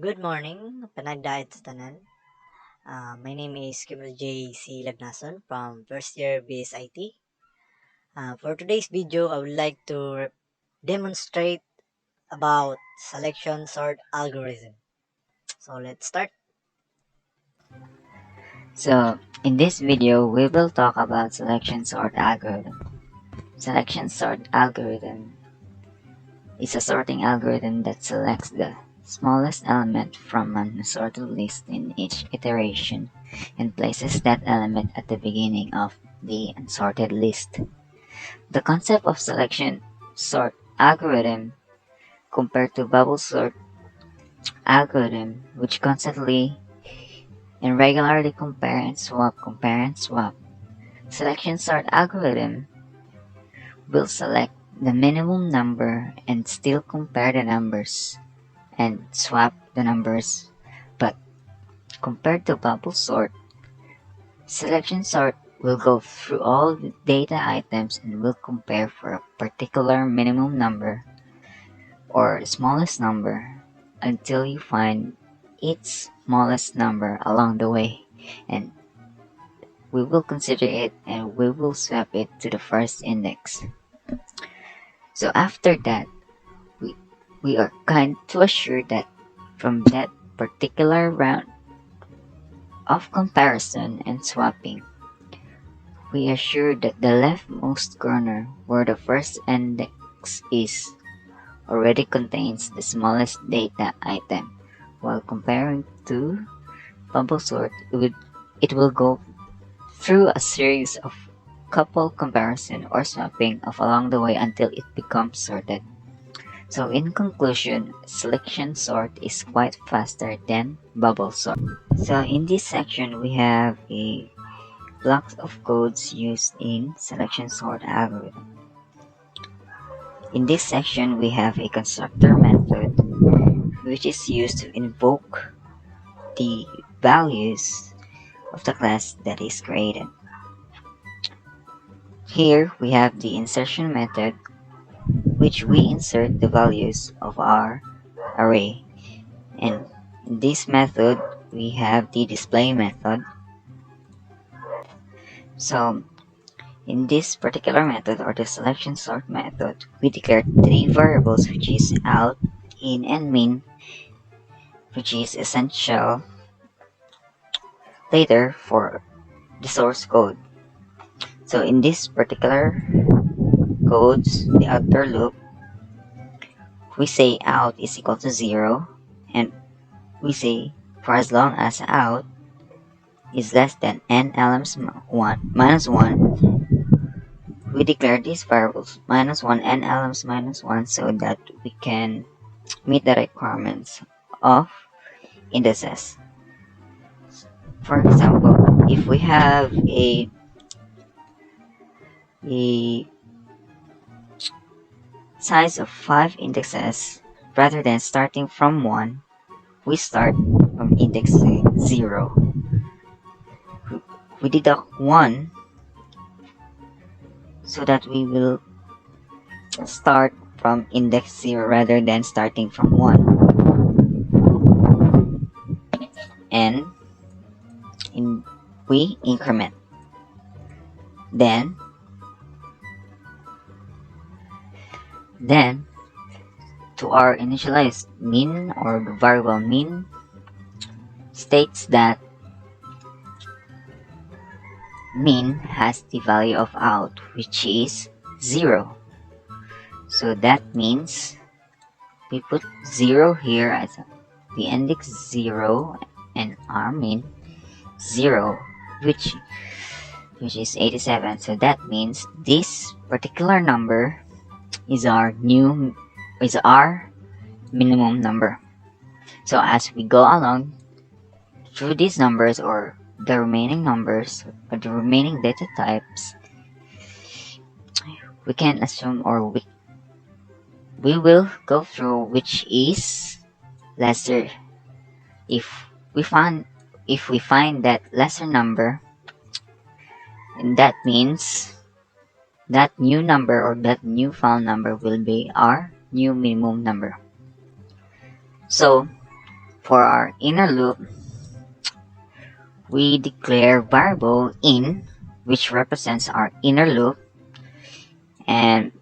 Good morning, panagdait sa tanan. My name is Kimuel J.C. Lagnason from first year BSIT. For today's video, I would like to demonstrate about selection sort algorithm. So let's start. So, in this video, we will talk about selection sort algorithm. Selection sort algorithm is a sorting algorithm that selects the smallest element from an assorted list in each iteration and places that element at the beginning of the unsorted list. The concept of selection sort algorithm compared to bubble sort algorithm, which constantly and regularly compare and swap. Selection sort algorithm will select the minimum number and still compare the numbers and swap the numbers. But compared to bubble sort, selection sort will go through all the data items and will compare for a particular minimum number or smallest number until you find its smallest number along the way, and we will consider it and we will swap it to the first index. So after that, we, we are kind to assure that from that particular round of comparison and swapping, we assure that the leftmost corner where the first index is already contains the smallest data item. While comparing to bubble sort, it will go through a series of couple comparison or swapping of along the way until it becomes sorted. So in conclusion, selection sort is quite faster than bubble sort. So in this section, we have a blocks of codes used in selection sort algorithm. In this section, we have a constructor method which is used to invoke the values of the class that is created. Here we have the insertion method, which we insert the values of our array, and in this method we have the display method. So in this particular method, or the selection sort method, we declare three variables, which is out, in, and min, which is essential later for the source code. So in this particular codes, the outer loop, we say out is equal to 0, and we say for as long as out is less than n lms 1 minus 1, we declare these variables minus 1 n lms minus 1 so that we can meet the requirements of indices. For example, if we have a size of 5 indexes, rather than starting from 1, we start from index 0. We deduct 1 so that we will start from index 0 rather than starting from 1. And we increment. Then to our initialized min, or the variable min states that min has the value of out, which is 0. So that means we put 0 here as the index 0 and our min 0, which is 87. So that means this particular number is our minimum number. So as we go along through these numbers, or the remaining numbers, or the remaining data types, we can assume, or we will go through which is lesser. If we find that lesser number, and that means that new number, or that new found number, will be our new minimum number. So for our inner loop, we declare variable in, which represents our inner loop, and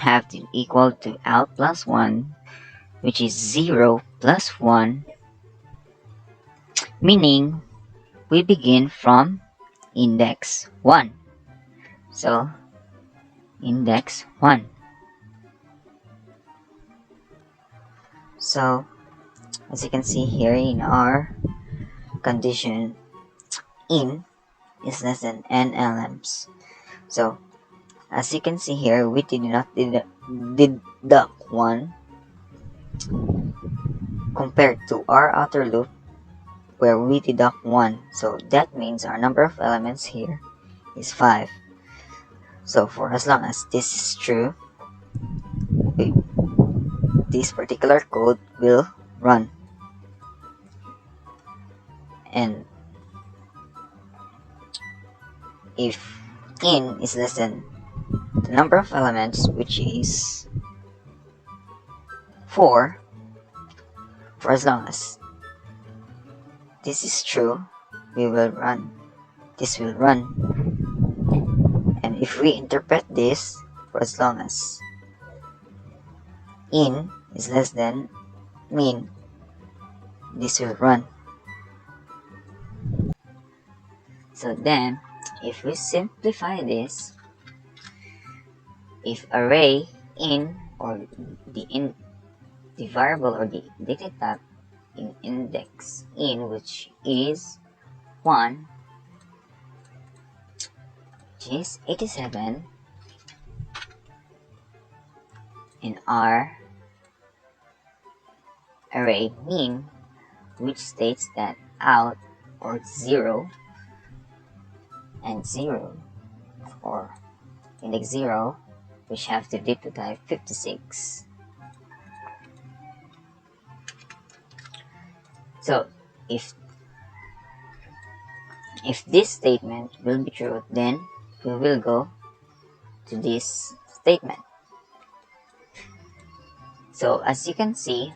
have to equal to out plus 1, which is 0 plus 1, meaning we begin from index 1. So, index 1. So, as you can see here in our condition, in is less than n LMs. So, as you can see here, we did not deduct 1 compared to our outer loop where we deduct 1. So, that means our number of elements here is 5. So, for as long as this is true, this particular code will run. And if in is less than the number of elements, which is 4, for as long as this is true, we will run. This will run. And if we interpret this, for as long as in is less than min, this will run. So then, if we simplify this, if array in, or the variable or the data type in index in, which is 1, which is 87, in our array min, which states that out or 0 and 0 or index 0, which have the data type 56. So if this statement will be true, then we will go to this statement. So as you can see,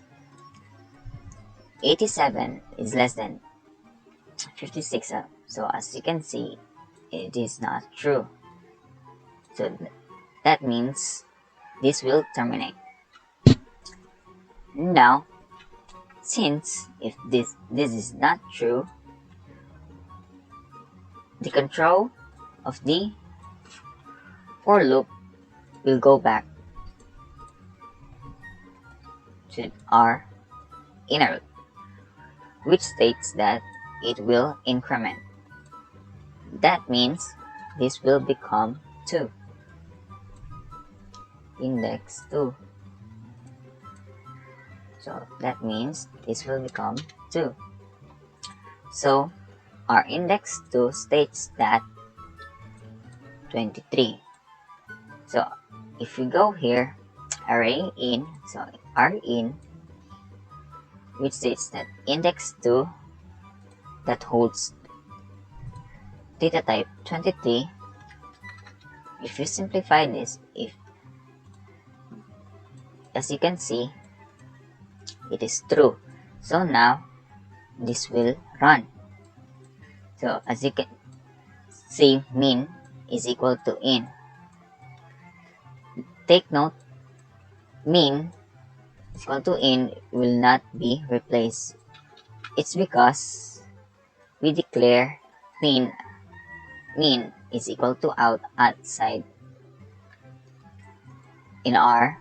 87 is less than 56. So as you can see, it is not true. So that means this will terminate. Now, since if this is not true, the control of the for loop will go back to our inner loop, which states that it will increment. That means this will become 2. Index 2. So that means this will become 2. So our index 2 states that 23. So if we go here, array in, so r in, which states that index 2 that holds data type 23, if you simplify this, as you can see, it is true. So now this will run. So as you can see, min is equal to in. Take note, min is equal to in will not be replaced. It's because we declare min is equal to out outside in our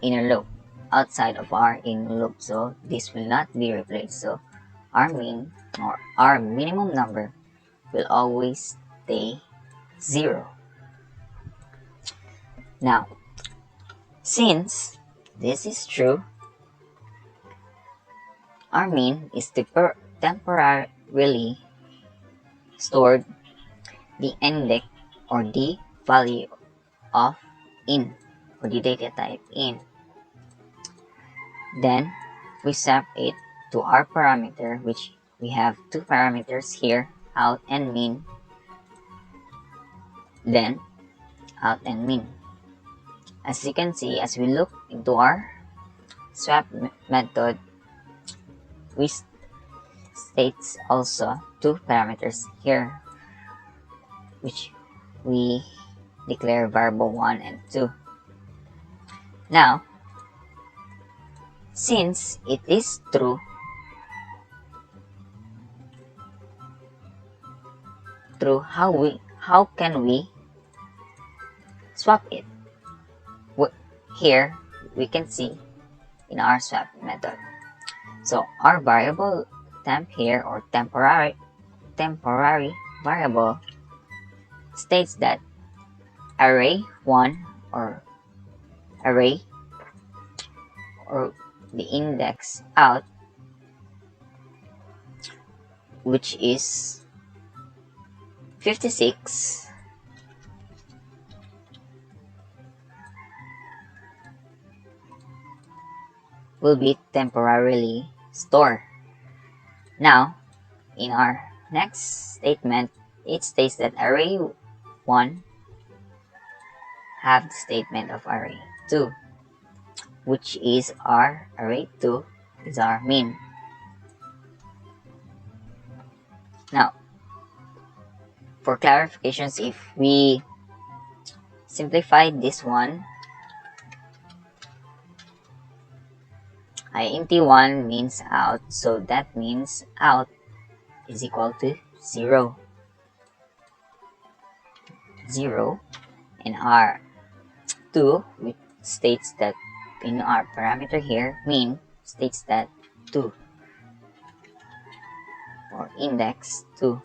inner loop, outside of our inner loop. So this will not be replaced. So our min, or our minimum number, will always stay 0. Now, since this is true, our min is temporarily stored the index or the value of in, or the data type in. Then we swap it to our parameter, which we have 2 parameters here, out and min. Then out and min. As you can see, as we look into our swap method, we states also two parameters here, which we declare variable 1 and 2. Now, since it is true, how can we swap it? Here we can see in our swap method. So our variable temp here, or temporary variable, states that array 1 or array or the index out, which is 56, will be temporarily stored. Now, in our next statement, it states that array 1 have the statement of array 2, which is our array 2 is our min. Now, for clarifications, if we simplify this one, int1 means out, so that means out is equal to 0. And r2, which states that in our parameter here, min, states that 2, or index 2.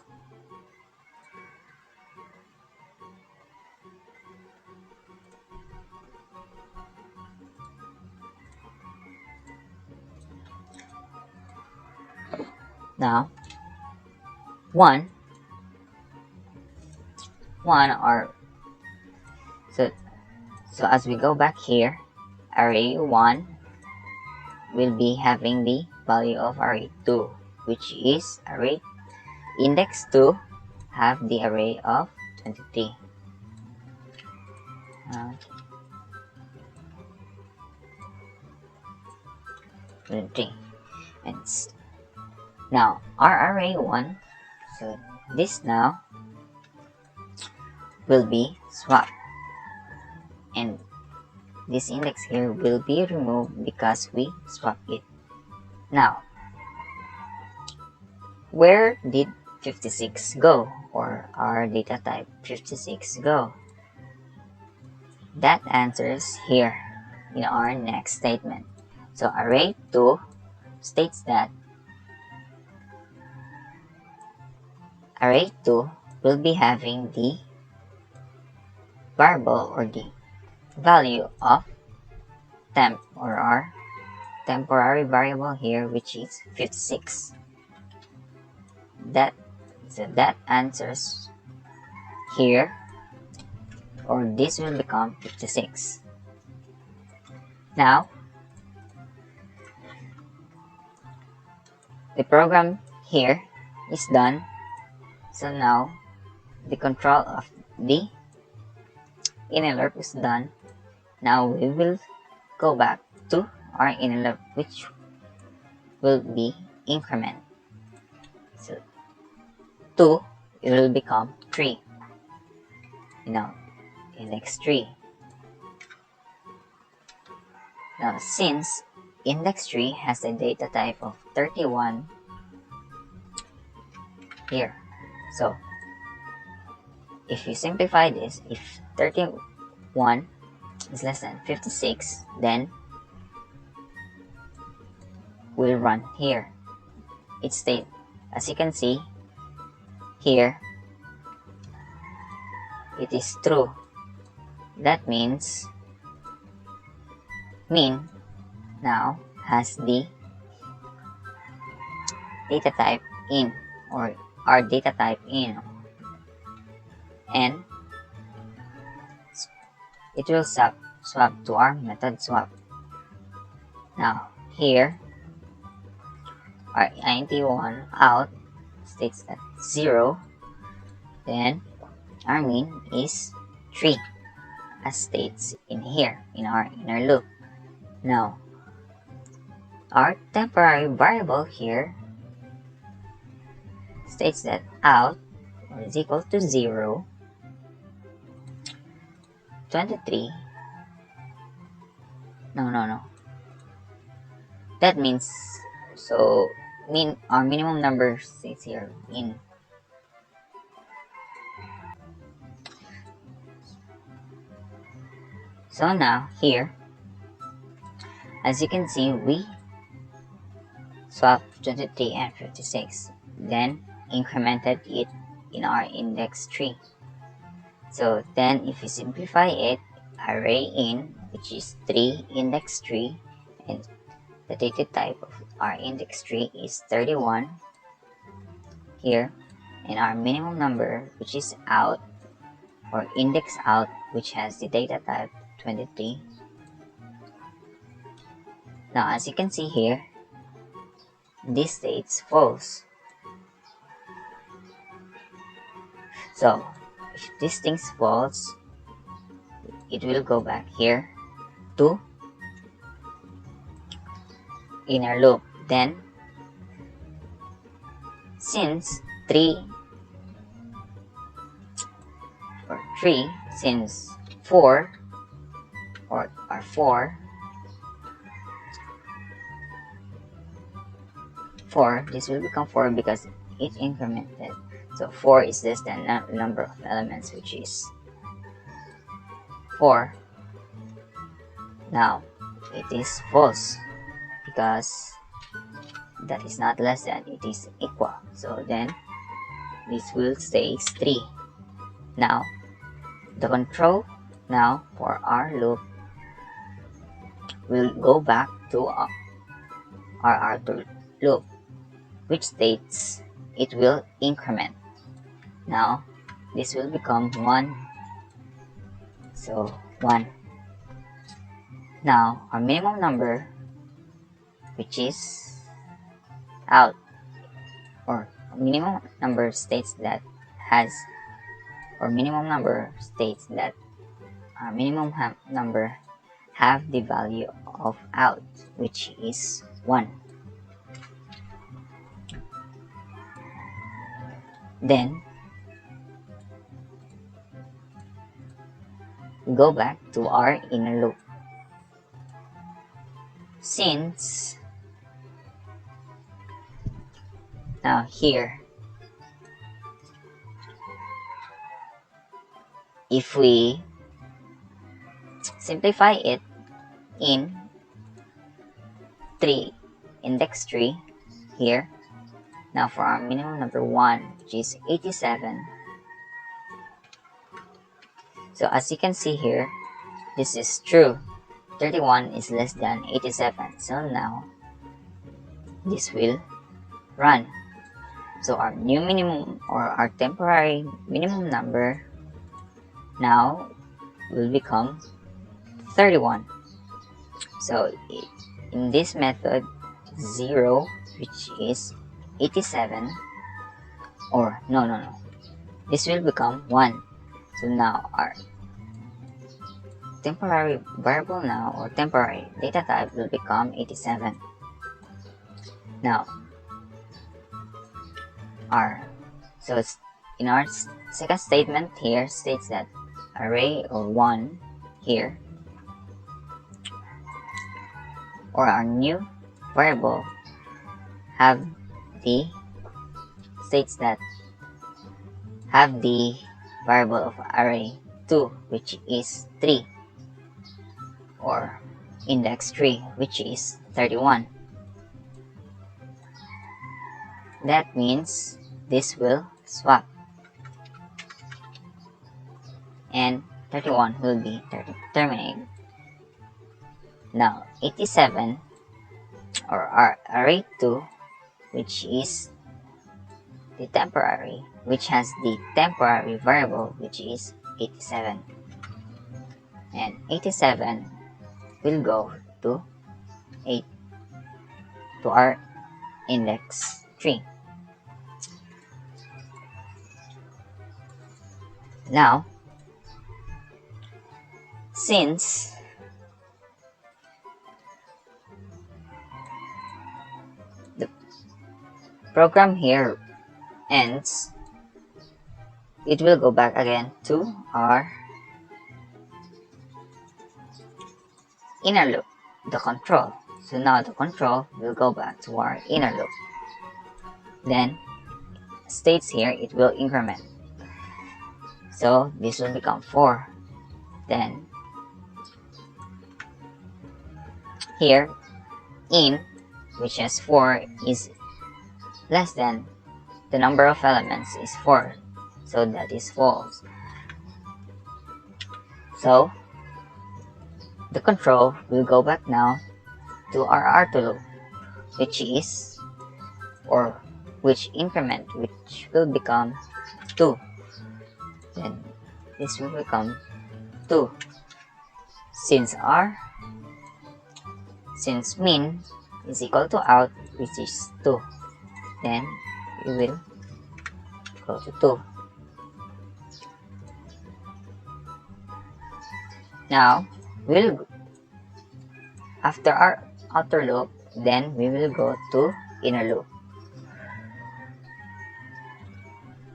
Now, 1 or so as we go back here, array 1 will be having the value of array 2, which is array index 2 have the array of 23. And now our array 1, so this now will be swapped, and this index here will be removed because we swap it. Now, where did 56 go, or our data type 56 go? That answers here in our next statement. So array 2 states that array 2 will be having the variable or the value of temp, or our temporary variable here, which is 56. So that answers here, or this will become 56. Now, the program here is done. So now the control of the inner loop is done. Now we will go back to our inner loop, which will be increment. So 2, it will become 3. Now index 3. Now since index 3 has a data type of 31 here, so if you simplify this, if 31 is less than 56, then we'll run here. It states, as you can see here, it is true. That means min now has the data type in, or our data type in, and it will swap to our method swap. Now here, our int1 out states that 0, then our min is 3, as states in here in our inner loop. Now Our temporary variable here states that out is equal to 0, 23. No. That means, so our minimum number stays here in. So now here, as you can see, we swap 23 and 56, then incremented it in our index tree. So then if you simplify it, array in, which is 3 index tree, and the data type of our index tree is 31 here, and our minimum number, which is out, or index out, which has the data type 23. Now as you can see here, this states false. So if this thing's false, it will go back here to inner loop. Then since 3 or 3, since 4 or 4, this will become 4 because it incremented. So 4 is less than the number of elements, which is 4. Now it is false because that is not less than, it is equal. So then this will stay 3. Now the control now for our loop will go back to our outer loop, which states it will increment. Now this will become 1. So 1. Now our minimum number, which is out, or minimum number states that has, or minimum number states that our minimum number have the value of out, which is 1. Then go back to our inner loop. Since now here, if we simplify it in 3 index tree here, now for our minimum number 1, which is 87. So as you can see here, this is true. 31 is less than 87. So now this will run. So our new minimum, or our temporary minimum number, now will become 31. So in this method, 0, which is 87, or no, this will become 1. So now our temporary variable now, or temporary data type, will become 87. Now so it's in our second statement here states that array, or 1 here, or our new variable have the states that have the variable of array 2, which is 3, or index 3, which is 31. That means this will swap, and 31 will be terminated. Now 87, or our array 2, which is the temporary, which has the temporary variable, which is 87, and 87 will go to 8, to our index 3. Now since the program here ends, it will go back again to our inner loop, the control. So now the control will go back to our inner loop. Then states here, it will increment. So this will become 4. Then here in, which has 4, is less than the number of elements is 4. So that is false. So the control will go back now to our R2 loop, which is, or which increment, which will become 2. Then this will become 2. Since min is equal to out, which is 2, then we will go to 2. Now we'll, after our outer loop, then we will go to inner loop.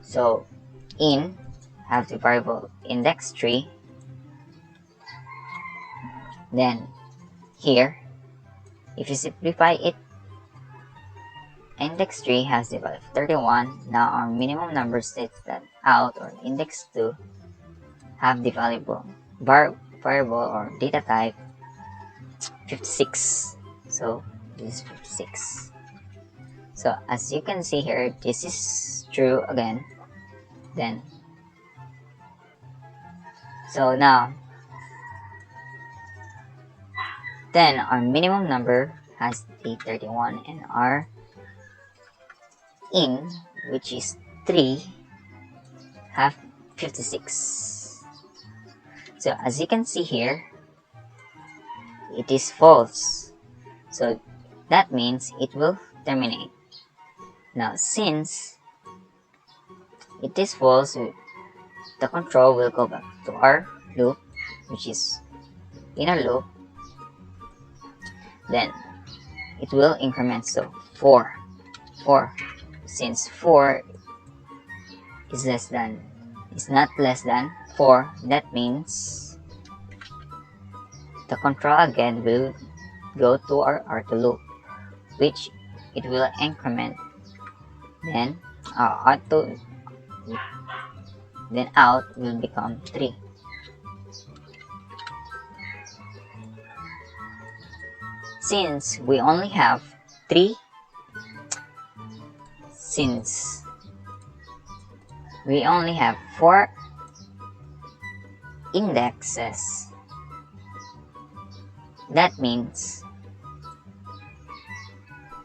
So in have the variable index 3. Then here, if you simplify it, index 3 has the value of 31. Now our minimum number states that out, or index 2, have the variable or data type 56. So this is 56. So as you can see here, this is true again. Then so now then our minimum number has the 31, and our in, which is 3, have 56. So as you can see here, it is false. So that means it will terminate. Now since it is false, the control will go back to our loop, which is inner loop. Then it will increment, so 4. Since 4 is not less than 4, that means the control again will go to our R2 loop, which it will increment. Then our R2, then out will become 3. Since we only have 3, since we only have 4 indexes, that means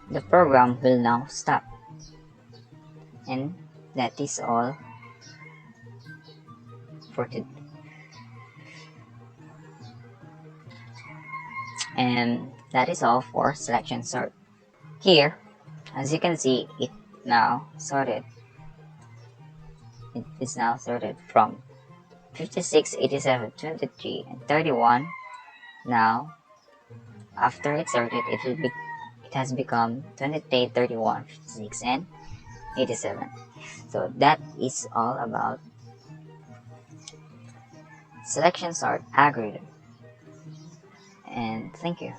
the program will now stop. And that is all for today. And that is all for selection sort. Here, as you can see, it now sorted. It is now sorted from 56, 87, 23, and 31. Now, after it's sorted, it has become 23, 31, 56, and 87. So that is all about selection sort algorithm. And thank you.